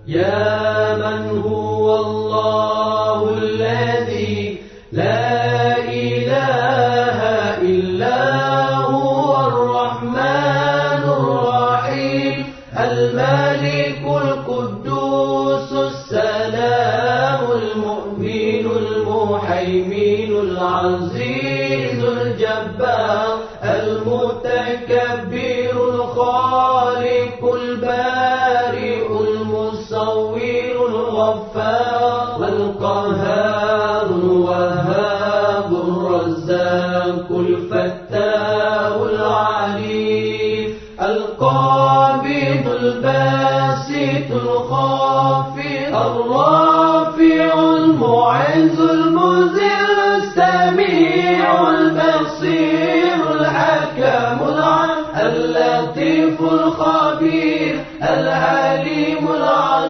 يا من هو الله الذي لا إله إلا هو الرحمن الرحيم الملك القدوس السلام المؤمن المهيمن العزيز الجبار المتكبر الخالق البارئ المصور الغفار